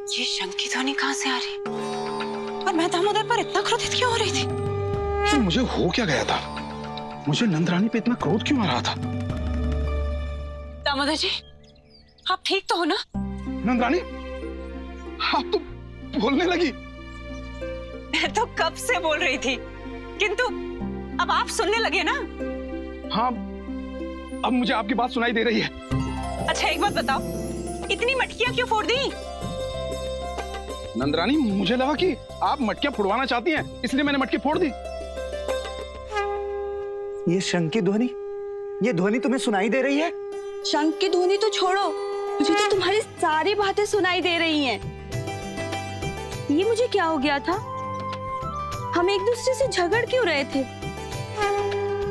ये शंख की ध्वनि कहाँ से आ रही? और मैं दामोदर पर इतना क्रोधित क्यों हो रही थी? तो मुझे हो क्या गया था? मुझे नंदरानी पे इतना क्रोध क्यों आ रहा था? दामोदर जी, आप ठीक तो हो ना? नंदरानी, आप तो बोलने लगी। मैं तो कब से बोल रही थी, किंतु अब आप सुनने लगे ना? हाँ, अब मुझे आपकी बात सुनाई दे रही है। अच्छा एक बात बताओ, इतनी मटकियां क्यों फोड़ दी? नंदरानी, मुझे लगा कि आप मटकियां फुड़वाना चाहती हैं, इसलिए मैंने मटकी फोड़ दी। ये शंख की ध्वनि, ये ध्वनि तुम्हें सुनाई दे रही है? शंख की ध्वनि तो छोड़ो, मुझे तो तुम्हारी सारी बातें सुनाई दे रही हैं। ये मुझे क्या हो गया था? हम एक दूसरे से झगड़ क्यों रहे थे?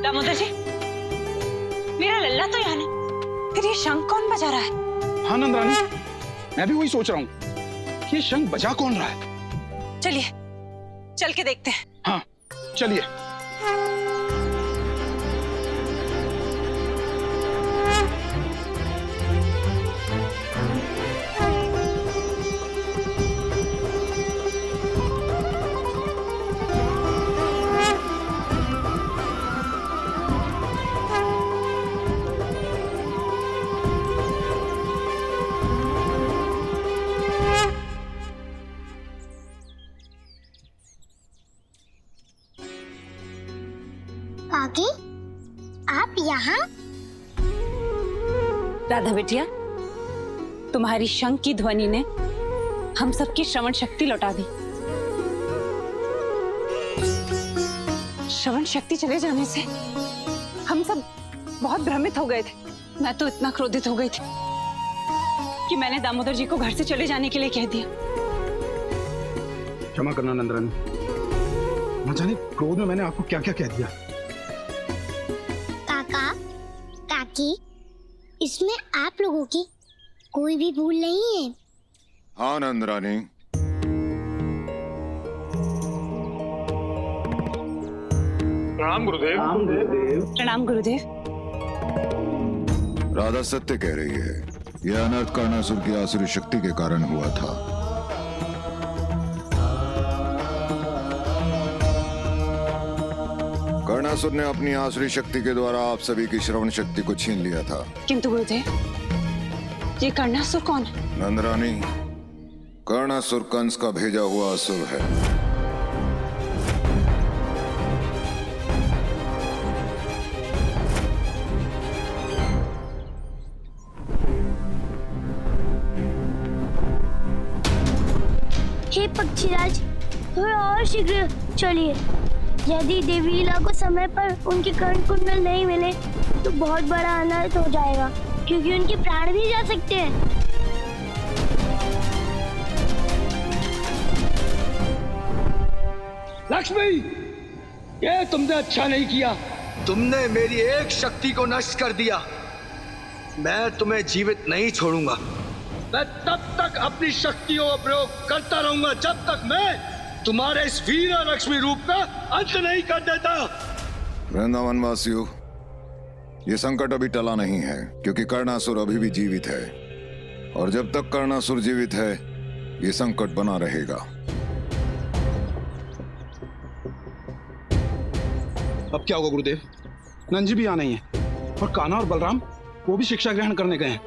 दामोदर जी, मेरा लल्ला तो यहाँ है, फिर ये शंख कौन बजा रहा है? हाँ नंदरानी, मैं भी वही सोच रहा हूँ, ये शंख बजा कौन रहा है? चलिए, चल के देखते हैं। हाँ, चलिए। काकी, आप यहाँ? राधा बेटिया, तुम्हारी शंख की ध्वनि ने हम सबकी श्रवण शक्ति लौटा दी। श्रवण शक्ति चले जाने से हम सब बहुत भ्रमित हो गए थे। मैं तो इतना क्रोधित हो गई थी कि मैंने दामोदर जी को घर से चले जाने के लिए कह दिया। क्षमा करना नंदरानी, न जाने क्रोध में मैंने आपको क्या क्या कह दिया। काका, काकी, इसमें आप लोगों की कोई भी भूल नहीं है। हाँ नंदरानी, प्रणाम गुरुदेव। प्रणाम गुरुदेव। राधा सत्य कह रही है, यह अनर्थ कर्णासुर की आसुरी शक्ति के कारण हुआ था। कर्णासुर ने अपनी आसुरी शक्ति के द्वारा आप सभी की श्रवण शक्ति को छीन लिया था। किंतु गुरुदेव, ये कर्णासुर कौन है? नंदरानी, कर्णासुर कंस का भेजा हुआ असुर है। हे पक्षीराज, थोड़ा और शीघ्र चलिए। यदि देवीला को समय पर उनके कर्ण कुंडल नहीं मिले तो बहुत बड़ा अनर्थ हो जाएगा, क्योंकि उनके प्राण भी जा सकते हैं। लक्ष्मी, ये तुमने अच्छा नहीं किया। तुमने मेरी एक शक्ति को नष्ट कर दिया। मैं तुम्हें जीवित नहीं छोड़ूंगा। मैं तब तक अपनी शक्तियों का प्रयोग करता रहूंगा जब तक मैं तुम्हारे इस वीर लक्ष्मी रूप का अंत नहीं कर देता। वृंदावन वासियों, ये संकट अभी टला नहीं है, क्योंकि कर्णासुर अभी भी जीवित है, और जब तक कर्णासुर जीवित है ये संकट बना रहेगा। अब क्या होगा गुरुदेव? नंजी भी आना ही है, और कान्हा और बलराम वो भी शिक्षा ग्रहण करने गए हैं।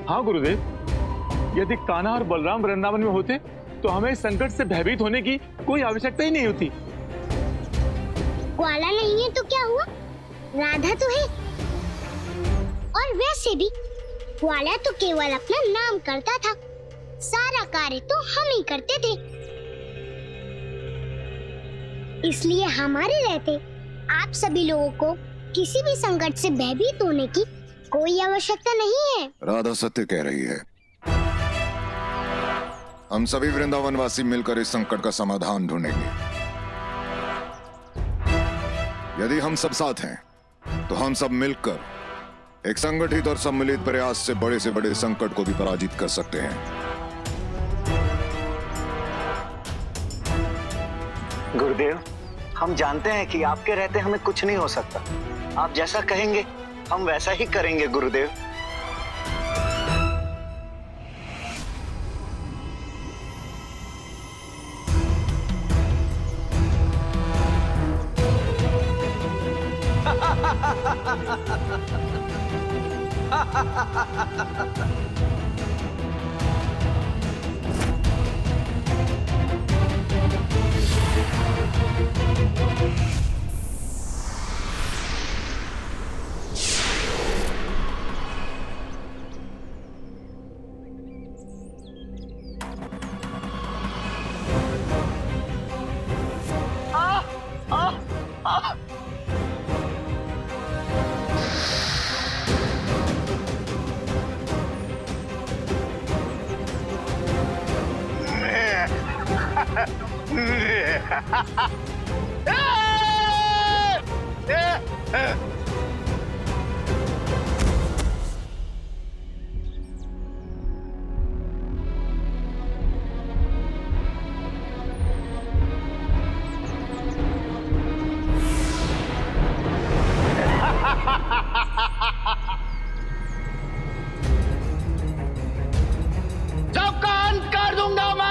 हाँ गुरुदेव, यदि कान्हा और बलराम वृंदावन में होते तो हमें इस संकट से भयभीत होने की कोई आवश्यकता ही नहीं होती। ग्वाला नहीं है तो क्या हुआ, राधा तो है। और वैसे भी ग्वाला तो केवल अपना नाम करता था, सारा कार्य तो हम ही करते थे। इसलिए हमारे रहते आप सभी लोगों को किसी भी संकट से भयभीत होने की कोई आवश्यकता नहीं है। राधा सत्य कह रही है। हम सभी वृंदावन वासी मिलकर इस संकट का समाधान ढूंढेंगे। यदि हम सब साथ हैं तो हम सब मिलकर एक संगठित और सम्मिलित प्रयास से बड़े संकट को भी पराजित कर सकते हैं। गुरुदेव, हम जानते हैं कि आपके रहते हमें कुछ नहीं हो सकता। आप जैसा कहेंगे हम वैसा ही करेंगे गुरुदेव। सबका अंत कर दूंगा मैं।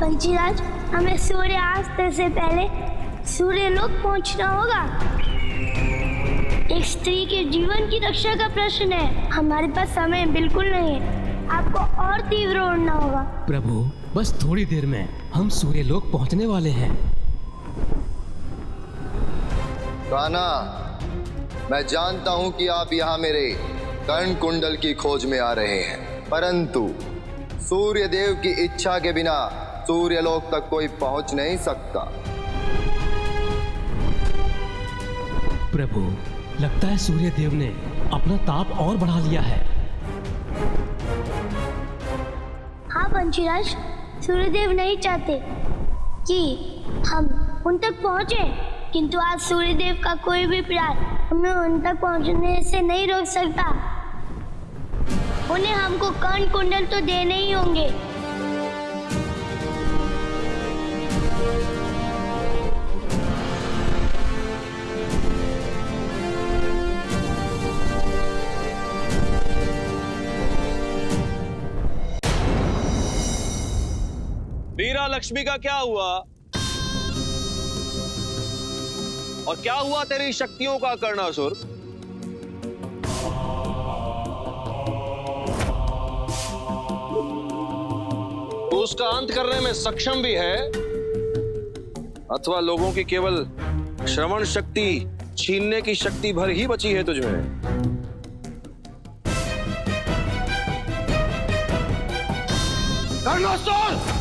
पंचीराज, हमें सूर्यास्त से पहले सूर्यलोक पहुंचना होगा। एक स्त्री के जीवन की रक्षा का प्रश्न है। हमारे पास समय बिल्कुल नहीं है। आपको और तीव्र उड़ना होगा। प्रभु, बस थोड़ी देर में हम सूर्यलोक पहुंचने वाले हैं। कान्हा, मैं जानता हूं कि आप यहाँ मेरे कर्ण कुंडल की खोज में आ रहे हैं, परंतु सूर्य देव की इच्छा के बिना सूर्यलोक तक कोई पहुंच नहीं सकता। प्रभु, लगता है सूर्य देव ने अपना ताप और बढ़ा लिया है। हाँ पंचीराज, सूर्यदेव नहीं चाहते कि हम उन तक पहुंचे, किंतु आज सूर्यदेव का कोई भी प्रयास हमें उन तक पहुंचने से नहीं रोक सकता। उन्हें हमको कर्ण कुंडल तो देने ही होंगे। वीरा लक्ष्मी का क्या हुआ? और क्या हुआ तेरी शक्तियों का कर्णासुर? तो उसका अंत करने में सक्षम भी है, अथवा लोगों की केवल श्रवण शक्ति छीनने की शक्ति भर ही बची है तुझमें? कर्णासुर!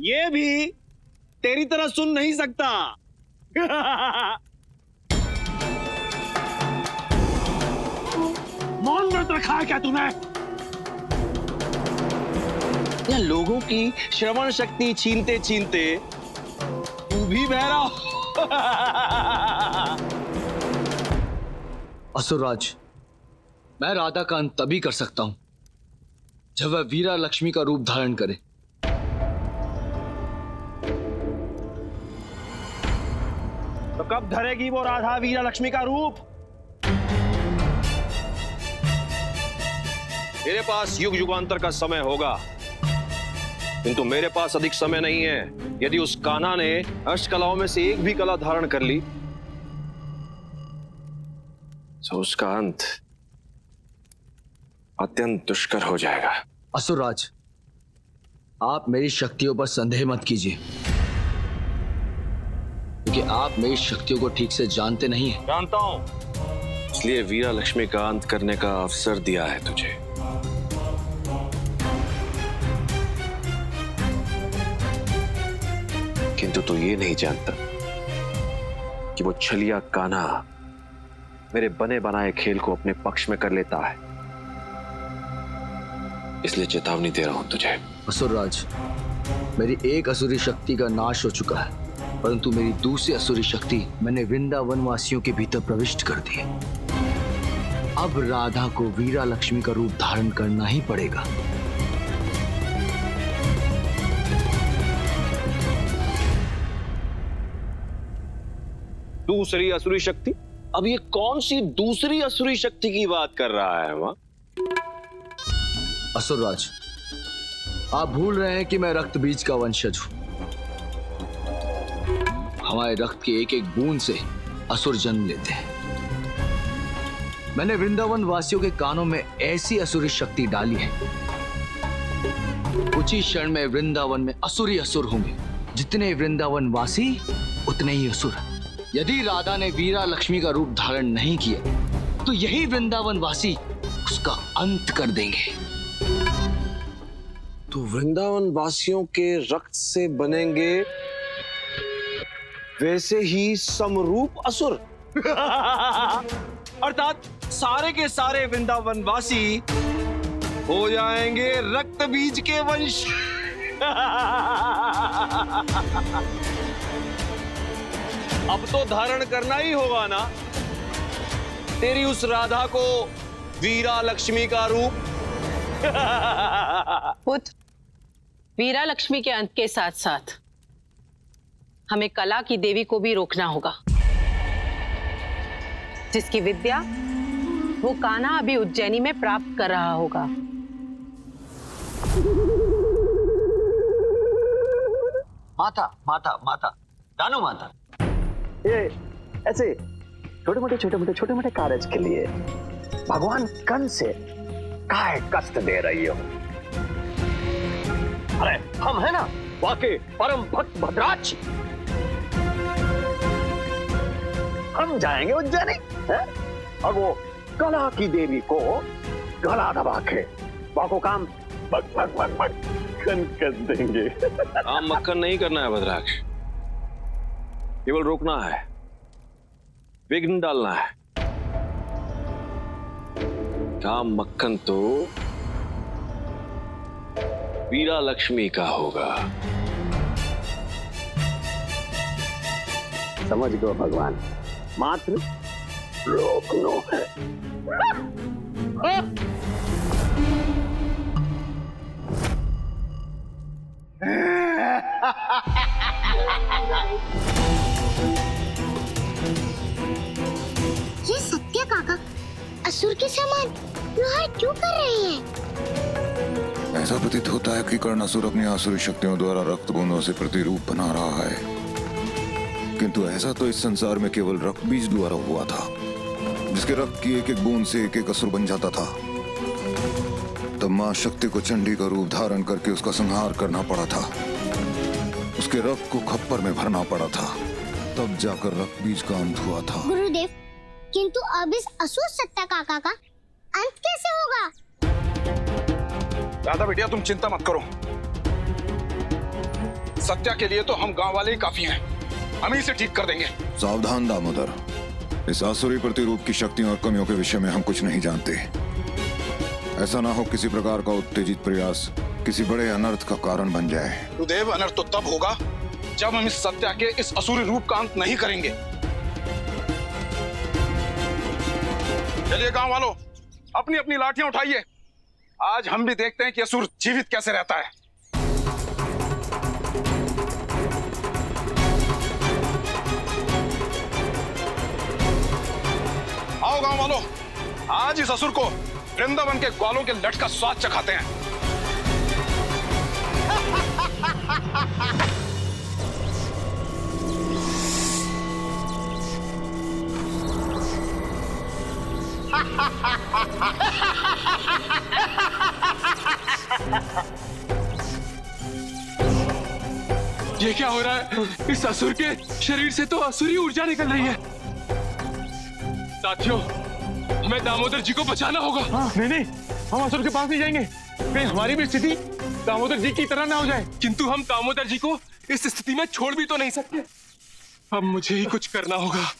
ये भी तेरी तरह सुन नहीं सकता। मौन व्रत रखा है क्या तूने? या लोगों की श्रवण शक्ति छीनते छीनते तू भी बहरा? असुरराज, मैं राधा का अंत तभी कर सकता हूं जब वह वीरा लक्ष्मी का रूप धारण करे। तो कब धरेगी वो राधा वीरा लक्ष्मी का रूप? तेरे पास युग युगांतर का समय होगा, किंतु मेरे पास अधिक समय नहीं है। यदि उस कान्हा ने अष्टकलाओं में से एक भी कला धारण कर ली तो उसका अंत अत्यंत दुष्कर हो जाएगा। असुरराज, आप मेरी शक्तियों पर संदेह मत कीजिए, क्योंकि आप मेरी शक्तियों को ठीक से जानते नहीं हैं। जानता हूं, इसलिए वीरा लक्ष्मी का अंत करने का अवसर दिया है तुझे। किंतु तू ये नहीं जानता कि वो छलिया कान्हा मेरे बने बनाए खेल को अपने पक्ष में कर लेता है। इसलिए चेतावनी दे रहा हूं तुझे। असुरराज, मेरी एक असुरी शक्ति का नाश हो चुका है, परंतु मेरी दूसरी असुरी शक्ति मैंने वृंदावन वासियों के भीतर प्रविष्ट कर दी। अब राधा को वीरा लक्ष्मी का रूप धारण करना ही पड़ेगा। दूसरी असुरी शक्ति? अब ये कौन सी दूसरी असुरी शक्ति की बात कर रहा है वहां? असुरराज, आप भूल रहे हैं कि मैं रक्त बीज का वंशज हूं। हमारे रक्त के एक एक बूंद से असुर जन्म लेते हैं। मैंने वृंदावन वासियों के कानों में ऐसी असुरी शक्ति डाली है, कुछ ही क्षण में वृंदावन में असुर ही असुर होंगे। जितने वृंदावन वासी उतने ही असुर। यदि राधा ने वीरा लक्ष्मी का रूप धारण नहीं किया तो यही वृंदावन वासी उसका अंत कर देंगे। तो वृंदावन वासियों के रक्त से बनेंगे वैसे ही समरूप असुर। अर्थात सारे के सारे वृंदावन वासी हो जाएंगे रक्त बीज के वंश। अब तो धारण करना ही होगा ना तेरी उस राधा को वीरा लक्ष्मी का रूप। पुत्र, वीरा लक्ष्मी के अंत के साथ साथ हमें कला की देवी को भी रोकना होगा, जिसकी विद्या वो कान्हा अभी उज्जैनी में प्राप्त कर रहा होगा। माता माता माता दानू माता, ये ऐसे छोटे मोटे कार्य के लिए भगवान कंस से काहे कष्ट दे रही हो? अरे हम है ना वाकई परम भक्त भद्राज, हम जाएंगे उज्जैनी और वो कला की देवी को गला दबा के वाको काम मक्खन कर देंगे। काम मक्खन नहीं करना है भद्राक्ष, केवल रोकना है, विघ्न डालना है। काम मक्खन तो वीरा लक्ष्मी का होगा। समझ गो भगवान, मात्र रोकनो है। ये सत्य काका असुर के समान प्रहार क्यों कर रहे हैं? ऐसा प्रतीत होता है कि कर्णासुर अपनी आसुरी शक्तियों द्वारा रक्त बूंदों से प्रतिरूप बना रहा है, किंतु ऐसा तो इस संसार में केवल रक्त बीज द्वारा हुआ था, जिसके रक्त की एक एक बूंद से एक एक असुर बन जाता था। तब मां शक्ति को चंडी का रूप धारण करके उसका संहार करना पड़ा था, उसके रक्त को खप्पर में भरना पड़ा था, तब जाकर रक्त बीज का अंत हुआ था। गुरुदेव, किंतु अब इस असुर सत्ता काका का अंत कैसे होगा? राधा बेटिया, तुम चिंता मत करो, सत्या के लिए तो हम गांव वाले ही काफी हैं, हम ही इसे ठीक कर देंगे। सावधान दामोदर, इस आसुरी प्रतिरूप की शक्तियों और कमियों के विषय में हम कुछ नहीं जानते। ऐसा ना हो किसी प्रकार का उत्तेजित प्रयास किसी बड़े अनर्थ का कारण बन जाए। गुरुदेव, अनर्थ तो तब होगा जब हम इस सत्या के इस असुरी रूप का अंत नहीं करेंगे। चलिए गांव वालों, अपनी अपनी लाठियां उठाइए, आज हम भी देखते हैं कि असुर जीवित कैसे रहता है। आओ गांव वालों, आज इस असुर को वृंदावन के ग्वालों के लट का स्वाद चखाते हैं। ये क्या हो रहा है? इस असुर के शरीर से तो असुरी ऊर्जा निकल रही है। साथियों, हमें दामोदर जी को बचाना होगा। हाँ, नहीं, हम असुर के पास नहीं जाएंगे, कहीं हमारी भी स्थिति दामोदर जी की तरह ना हो जाए। किंतु हम दामोदर जी को इस स्थिति में छोड़ भी तो नहीं सकते। अब मुझे ही कुछ करना होगा।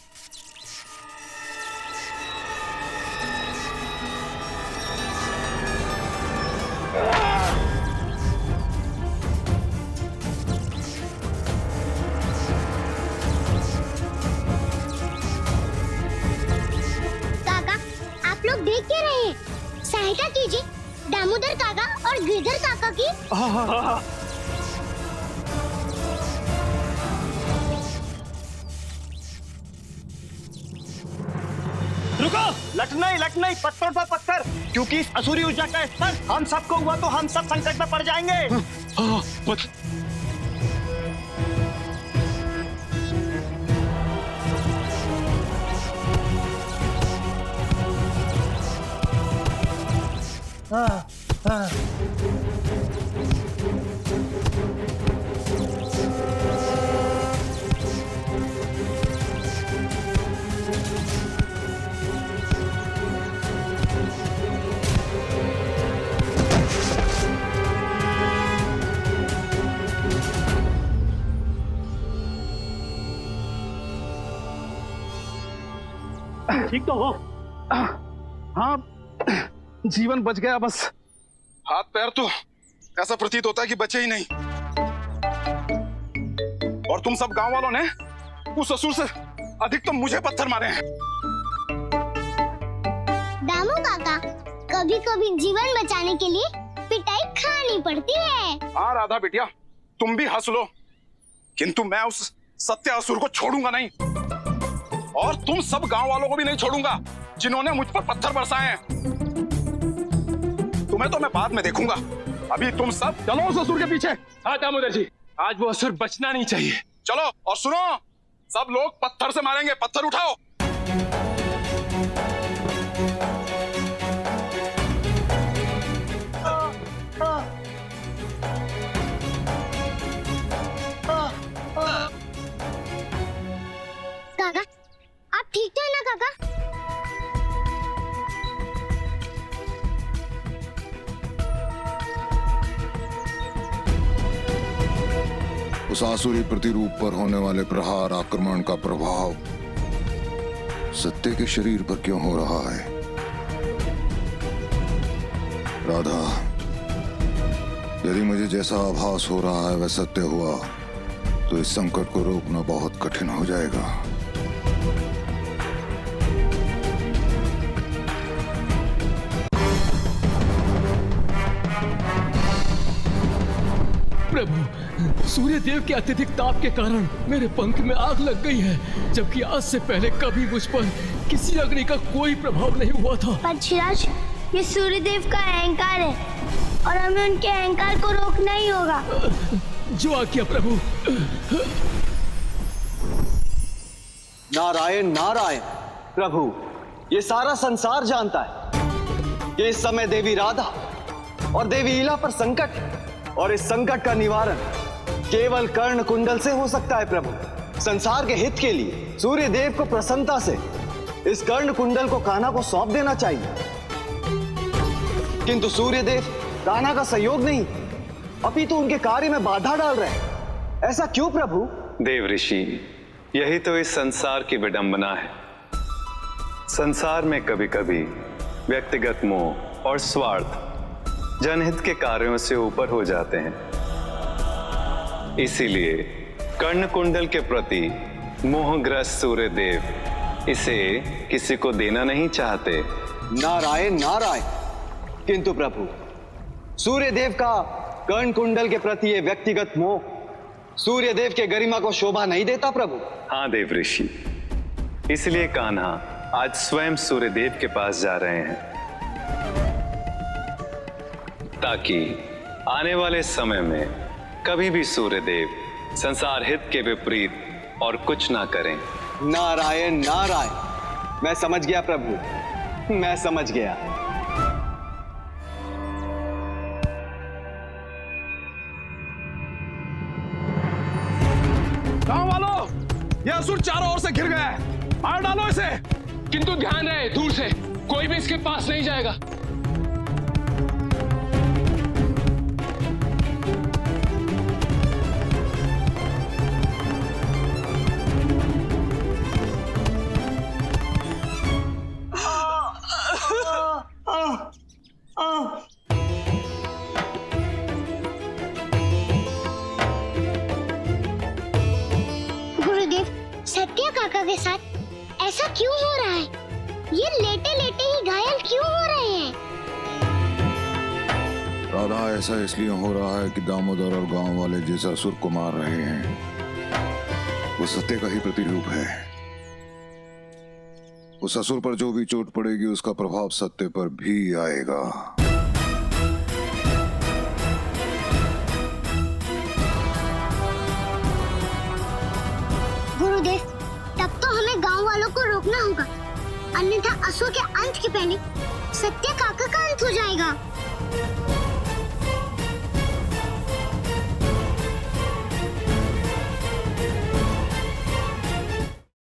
लोग देख के रहे, सहायता कीजिए दामोदर काका और गिरधर काका की। रुको, लट नहीं पत्थर पर पत्थर, क्योंकि इस असुरी ऊर्जा का स्तर हम सबको हुआ तो हम सब संकट में पड़ जाएंगे। ठीक तो हो? हाँ, जीवन बच गया बस। हाथ पैर तो ऐसा प्रतीत होता है कि बचे ही नहीं। और तुम सब गांव वालों ने उस असुर से अधिक तो मुझे पत्थर मारे हैं। दामू काका, कभी कभी जीवन बचाने के लिए पिटाई खानी पड़ती है। हाँ राधा बिटिया, तुम भी हंस लो, किंतु मैं उस सत्य असुर को छोड़ूंगा नहीं। और तुम सब गांव वालों को भी नहीं छोड़ूंगा जिन्होंने मुझ पर पत्थर बरसाए हैं। तुम्हें तो मैं बाद में देखूंगा, अभी तुम सब चलो उस असुर के पीछे। हाँ दामोदर जी, आज वो असुर बचना नहीं चाहिए। चलो, और सुनो, सब लोग पत्थर से मारेंगे, पत्थर उठाओ। काका, आप ठीक तो है ना काका? उस आसुरी प्रतिरूप पर होने वाले प्रहार आक्रमण का प्रभाव सत्य के शरीर पर क्यों हो रहा है? राधा, यदि मुझे जैसा आभास हो रहा है वह सत्य हुआ तो इस संकट को रोकना बहुत कठिन हो जाएगा। प्रभु, सूर्य देव के अत्यधिक ताप के कारण मेरे पंख में आग लग गई है, जबकि आज से पहले कभी मुझ पर किसी अग्नि का कोई प्रभाव नहीं हुआ था। पक्षीराज, ये सूर्यदेव का अहंकार है और हमें उनके अहंकार को रोकना ही होगा। जो आज्ञा प्रभु। नारायण नारायण। प्रभु, ये सारा संसार जानता है कि इस समय देवी राधा और देवी ईला पर संकट है, और इस संकट का निवारण केवल कर्ण कुंडल से हो सकता है। प्रभु, संसार के हित के लिए सूर्य देव को प्रसन्नता से इस कर्ण कुंडल को कान्हा को सौंप देना चाहिए, किंतु सूर्य देव कान्हा का सहयोग नहीं अपितु उनके कार्य में बाधा डाल रहे हैं। ऐसा क्यों प्रभु? देव ऋषि, यही तो इस संसार की विडंबना है। संसार में कभी कभी व्यक्तिगत मोह और स्वार्थ जनहित के कार्यों से ऊपर हो जाते हैं। इसीलिए कर्ण कुंडल के प्रति मोहग्रस्त सूर्य देव इसे किसी को देना नहीं चाहते। नारायण नारायण। किंतु प्रभु, सूर्य देव का कर्ण कुंडल के प्रति ये व्यक्तिगत मोह सूर्य देव के गरिमा को शोभा नहीं देता प्रभु। हाँ देव ऋषि, इसलिए कान्हा आज स्वयं सूर्य देव के पास जा रहे हैं, ताकि आने वाले समय में कभी भी सूर्य देव संसार हित के विपरीत और कुछ ना करें। नारायण नारायण। मैं समझ गया प्रभु, मैं समझ गया। गांव वालों, यह असुर चारों ओर से घिर गया है, मार डालो इसे। किंतु ध्यान रहे, दूर से कोई भी इसके पास नहीं जाएगा। गुरुदेव, सत्य काका के साथ ऐसा क्यों हो रहा है? ये लेटे लेटे ही घायल क्यों हो रहे हैं? राधा, ऐसा इसलिए हो रहा है कि दामोदर और गांव वाले जिस असुर को मार रहे हैं वो सत्य का ही प्रतिरूप है। उस असुर पर जो भी चोट पड़ेगी उसका प्रभाव सत्य पर भी आएगा। गुरुदेव, तब तो हमें गांव वालों को रोकना होगा, अन्यथा असुर के अंत के पहले सत्य काका का अंत हो जाएगा।